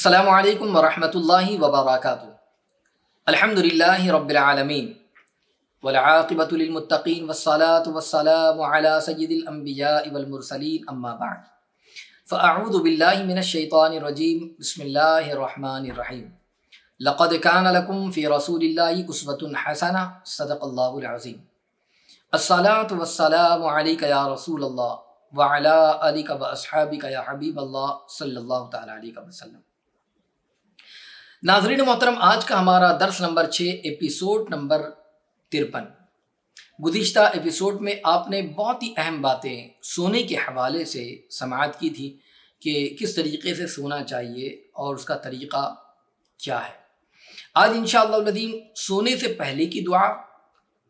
السلام علیکم ورحمۃ اللہ وبرکاتہ۔ الحمدللہ رب العالمین والعاقبۃ للمتقین والصلاة والسلام علی سید الانبیاء والمرسلین اما بعد فاعوذ باللہ من الشیطان الرجیم بسم اللہ الرحمن الرحیم۔ لقد کان لکم فی رسول اللہ اسوۃ حسنہ صدق اللہ العظیم۔ الصلاة والسلام علیک یا رسول اللہ وعلی آلک واصحابک یا حبیب اللہ صلی اللہ تعالی علیہ وسلم۔ ناظرین محترم، آج کا ہمارا درس نمبر 6 ایپیسوڈ نمبر 53۔ گزشتہ ایپیسوڈ میں آپ نے بہت ہی اہم باتیں سونے کے حوالے سے سماعت کی تھی کہ کس طریقے سے سونا چاہیے اور اس کا طریقہ کیا ہے۔ آج انشاءاللہ العظیم سونے سے پہلے کی دعا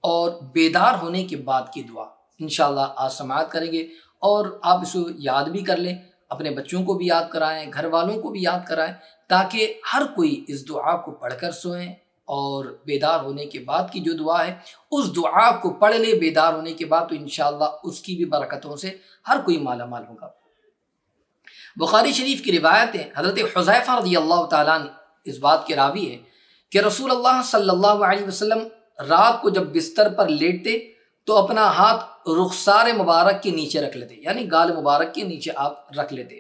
اور بیدار ہونے کے بعد کی دعا انشاءاللہ آج سماعت کریں گے، اور آپ اسے یاد بھی کر لیں، اپنے بچوں کو بھی یاد کرائیں، گھر والوں کو بھی یاد کرائیں، تاکہ ہر کوئی اس دعا کو پڑھ کر سوئیں، اور بیدار ہونے کے بعد کی جو دعا ہے اس دعا کو پڑھ لے بیدار ہونے کے بعد، تو انشاءاللہ اس کی بھی برکتوں سے ہر کوئی مالا مال ہوگا۔ بخاری شریف کی روایت ہے، حضرت حذیفہ رضی اللہ تعالیٰ عنہ اس بات کے راوی ہے کہ رسول اللہ صلی اللہ علیہ وسلم رات کو جب بستر پر لیٹتے تو اپنا ہاتھ رخسار مبارک کے نیچے رکھ لیتے، یعنی گال مبارک کے نیچے آپ رکھ لیتے،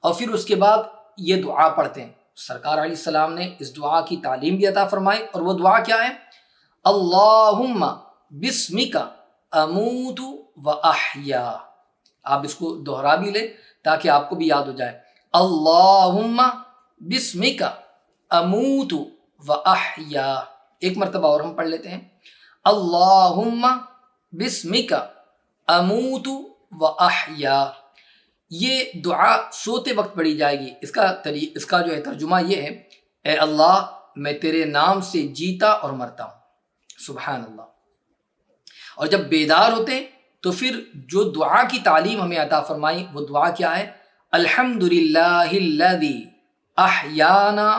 اور پھر اس کے بعد یہ دعا پڑھتے ہیں۔ سرکار علیہ السلام نے اس دعا کی تعلیم بھی عطا فرمائی، اور وہ دعا کیا ہے؟ اللہم بسمک اموت و احیا۔ آپ اس کو دوہرا بھی لیں تاکہ آپ کو بھی یاد ہو جائے۔ اللہم بسمک اموت و احیا۔ ایک مرتبہ اور ہم پڑھ لیتے ہیں، اللہم بسمک اموت و احیا۔ یہ دعا سوتے وقت پڑھی جائے گی۔ اس کا جو ہے ترجمہ یہ ہے، اے اللہ میں تیرے نام سے جیتا اور مرتا ہوں، سبحان اللہ۔ اور جب بیدار ہوتے تو پھر جو دعا کی تعلیم ہمیں عطا فرمائی وہ دعا کیا ہے؟ الحمدللہ الذی احیانا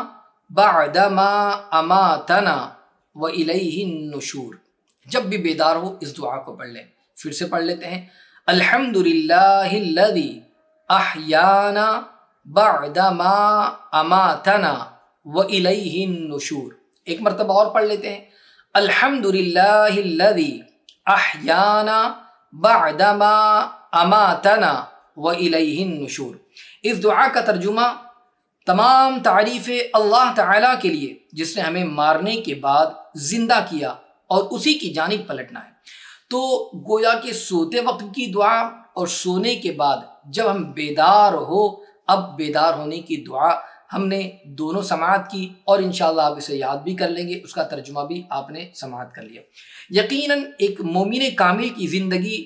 بعدما اماتنا والیہ النشور۔ جب بھی بیدار ہو اس دعا کو پڑھ لیں۔ پھر سے پڑھ لیتے ہیں، الحمدللہ الذی احیانا بعدما اماتنا والیہ النشور۔ ایک مرتبہ اور پڑھ لیتے ہیں، الحمدللہ الذی احیانا بعدما اماتنا والیہ النشور۔ اس دعا کا ترجمہ تمام تعریف اللہ تعالیٰ کے لیے جس نے ہمیں مارنے کے بعد زندہ کیا اور اسی کی جانب پلٹنا ہے۔ تو گویا کہ سوتے وقت کی دعا اور سونے کے بعد جب ہم بیدار ہو، اب بیدار ہونے کی دعا ہم نے دونوں سماعت کی، اور انشاءاللہ آپ اسے یاد بھی کر لیں گے، اس کا ترجمہ بھی آپ نے سماعت کر لیا۔ یقیناً ایک مومن کامل کی زندگی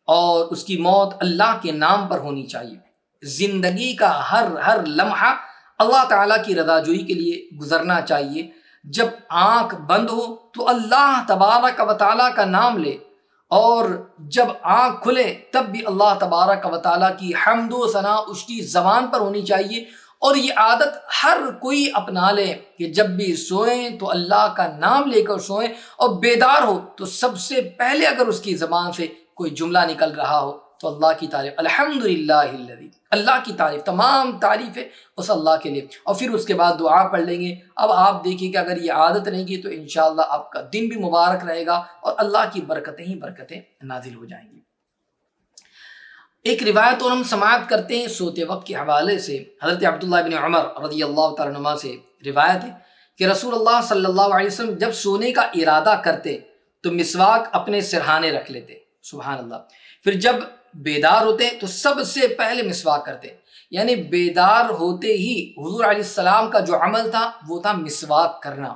اور اس کی موت اللہ کے نام پر ہونی چاہیے۔ زندگی کا ہر لمحہ اللہ تعالیٰ کی رضا جوئی کے لیے گزرنا چاہیے۔ جب آنکھ بند ہو تو اللہ تبارک و تعالیٰ کا نام لے، اور جب آنکھ کھلے تب بھی اللہ تبارک و تعالیٰ کی حمد و ثنا اس کی زبان پر ہونی چاہیے۔ اور یہ عادت ہر کوئی اپنا لے کہ جب بھی سوئیں تو اللہ کا نام لے کر سوئیں، اور بیدار ہو تو سب سے پہلے اگر اس کی زبان سے کوئی جملہ نکل رہا ہو تو اللہ کی تعریف، الحمدللہ الذی، اللہ کی تعریف، تمام تعریف ہے اس اللہ کے لیے، اور پھر اس کے بعد دعا پڑھ لیں گے۔ اب آپ دیکھیں کہ اگر یہ عادت رہے گی تو انشاءاللہ آپ کا دن بھی مبارک رہے گا، اور اللہ کی برکتیں ہی برکتیں نازل ہو جائیں گی۔ ایک روایت اور ہم سماعت کرتے ہیں سوتے وقت کے حوالے سے۔ حضرت عبداللہ بن عمر رضی اللہ تعالیٰ عنہما سے روایت ہے کہ رسول اللہ صلی اللہ علیہ وسلم جب سونے کا ارادہ کرتے تو مسواک اپنے سرہانے رکھ لیتے، سبحان اللہ۔ پھر جب بیدار ہوتے تو سب سے پہلے مسواک کرتے، یعنی بیدار ہوتے ہی حضور علیہ السلام کا جو عمل تھا وہ تھا مسواک کرنا۔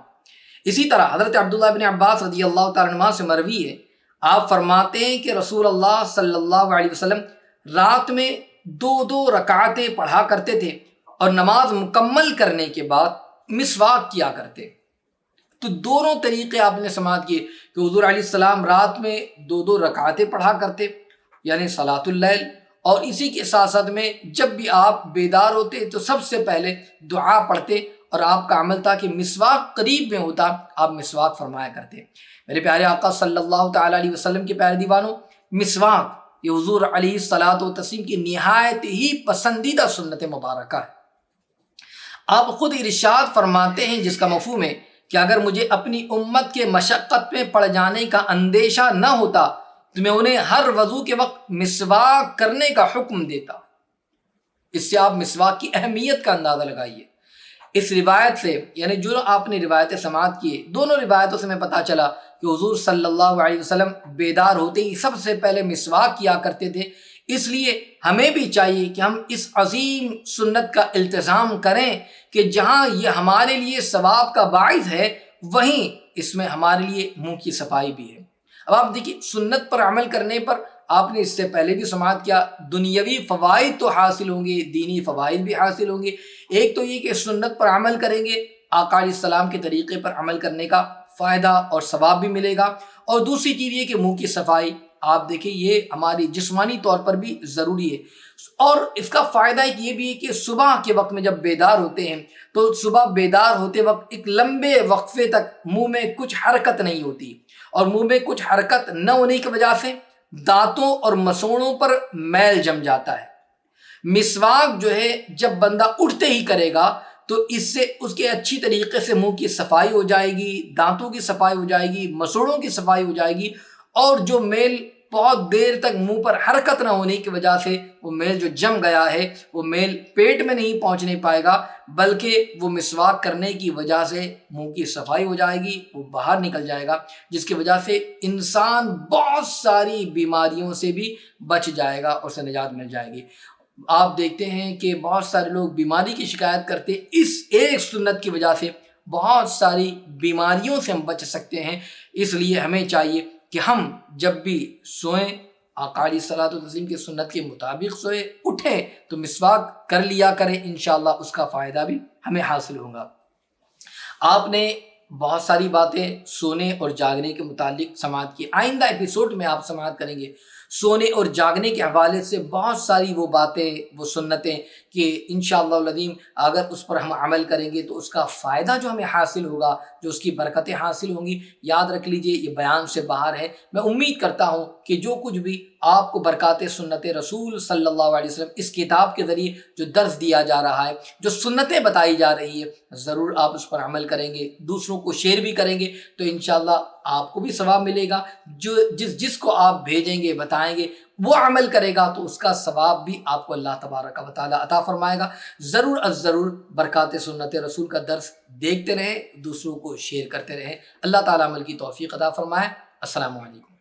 اسی طرح حضرت عبداللہ بن عباس رضی اللہ تعالیٰ عنہ سے مروی ہے، آپ فرماتے ہیں کہ رسول اللہ صلی اللہ علیہ وسلم رات میں 2 رکعتیں پڑھا کرتے تھے، اور نماز مکمل کرنے کے بعد مسواک کیا کرتے۔ تو دونوں طریقے آپ نے سماعت کیے کہ حضور علیہ السلام رات میں 2 رکعتیں پڑھا کرتے، یعنی صلاۃ اللیل، اور اسی کے ساتھ ساتھ میں جب بھی آپ بیدار ہوتے تو سب سے پہلے دعا پڑھتے، اور آپ کا عمل تھا کہ مسواک قریب میں ہوتا آپ مسواک فرمایا کرتے۔ میرے پیارے آقا صلی اللہ تعالیٰ علیہ وسلم کے پیارے دیوانوں، مسواک یہ حضور علیہ الصلوۃ والتسلیم کی نہایت ہی پسندیدہ سنت مبارکہ ہے۔ آپ خود ارشاد فرماتے ہیں جس کا مفہوم ہے کہ اگر مجھے اپنی امت کے مشقت میں پڑ جانے کا اندیشہ نہ ہوتا تو میں انہیں ہر وضو کے وقت مسواک کرنے کا حکم دیتا۔ اس سے آپ مسواک کی اہمیت کا اندازہ لگائیے۔ اس روایت سے یعنی جو آپ نے روایتیں سماعت کیے، دونوں روایتوں سے میں پتہ چلا کہ حضور صلی اللہ علیہ وسلم بیدار ہوتے ہی سب سے پہلے مسواک کیا کرتے تھے۔ اس لیے ہمیں بھی چاہیے کہ ہم اس عظیم سنت کا التزام کریں کہ جہاں یہ ہمارے لیے ثواب کا باعث ہے، وہیں اس میں ہمارے لیے منہ کی صفائی بھی ہے۔ اب آپ دیکھیے، سنت پر عمل کرنے پر آپ نے اس سے پہلے بھی سماعت کیا، دنیاوی فوائد تو حاصل ہوں گے، دینی فوائد بھی حاصل ہوں گے۔ ایک تو یہ کہ سنت پر عمل کریں گے، آقا علیہ السلام کے طریقے پر عمل کرنے کا فائدہ اور ثواب بھی ملے گا، اور دوسری چیز یہ کہ منہ کی صفائی، آپ دیکھیں یہ ہماری جسمانی طور پر بھی ضروری ہے۔ اور اس کا فائدہ ایک یہ بھی ہے کہ صبح کے وقت میں جب بیدار ہوتے ہیں تو صبح بیدار ہوتے وقت ایک لمبے وقفے تک منہ میں کچھ حرکت نہیں ہوتی، اور منہ میں کچھ حرکت نہ ہونے کی وجہ سے دانتوں اور مسوڑوں پر میل جم جاتا ہے۔ مسواک جو ہے جب بندہ اٹھتے ہی کرے گا تو اس سے اس کے اچھی طریقے سے منہ کی صفائی ہو جائے گی، دانتوں کی صفائی ہو جائے گی، مسوڑوں کی صفائی ہو جائے گی، اور جو میل بہت دیر تک منہ پر حرکت نہ ہونے کی وجہ سے وہ میل جو جم گیا ہے وہ میل پیٹ میں نہیں پہنچنے پائے گا، بلکہ وہ مسواک کرنے کی وجہ سے منہ کی صفائی ہو جائے گی، وہ باہر نکل جائے گا، جس کی وجہ سے انسان بہت ساری بیماریوں سے بھی بچ جائے گا اور اسے نجات مل جائے گی۔ آپ دیکھتے ہیں کہ بہت سارے لوگ بیماری کی شکایت کرتے، اس ایک سنت کی وجہ سے بہت ساری بیماریوں سے ہم بچ سکتے ہیں۔ اس لیے ہمیں چاہیے کہ ہم جب بھی سوئیں آقا علیہ الصلوۃ والتسلیم کی سنت کے مطابق سوئیں، اٹھیں تو مسواک کر لیا کریں، انشاءاللہ اس کا فائدہ بھی ہمیں حاصل ہوگا۔ آپ نے بہت ساری باتیں سونے اور جاگنے کے متعلق سماعت کی، آئندہ ایپیسوڈ میں آپ سماعت کریں گے سونے اور جاگنے کے حوالے سے بہت ساری وہ باتیں، وہ سنتیں کہ انشاءاللہ العظیم اگر اس پر ہم عمل کریں گے تو اس کا فائدہ جو ہمیں حاصل ہوگا، جو اس کی برکتیں حاصل ہوں گی، یاد رکھ لیجئے یہ بیان سے باہر ہے۔ میں امید کرتا ہوں کہ جو کچھ بھی آپ کو برکات سنت رسول صلی اللہ علیہ وسلم اس کتاب کے ذریعے جو درس دیا جا رہا ہے، جو سنتیں بتائی جا رہی ہے، ضرور آپ اس پر عمل کریں گے، دوسروں کو شیئر بھی کریں گے تو انشاءاللہ آپ کو بھی ثواب ملے گا۔ جو جس کو آپ بھیجیں گے، بتائیں گے، وہ عمل کرے گا تو اس کا ثواب بھی آپ کو اللہ تبارک و تعالیٰ عطا فرمائے گا۔ ضرور از ضرور برکات سنت رسول کا درس دیکھتے رہیں، دوسروں کو شیئر کرتے رہیں۔ اللہ تعالیٰ عمل کی توفیق عطا فرمائے۔ السلام علیکم۔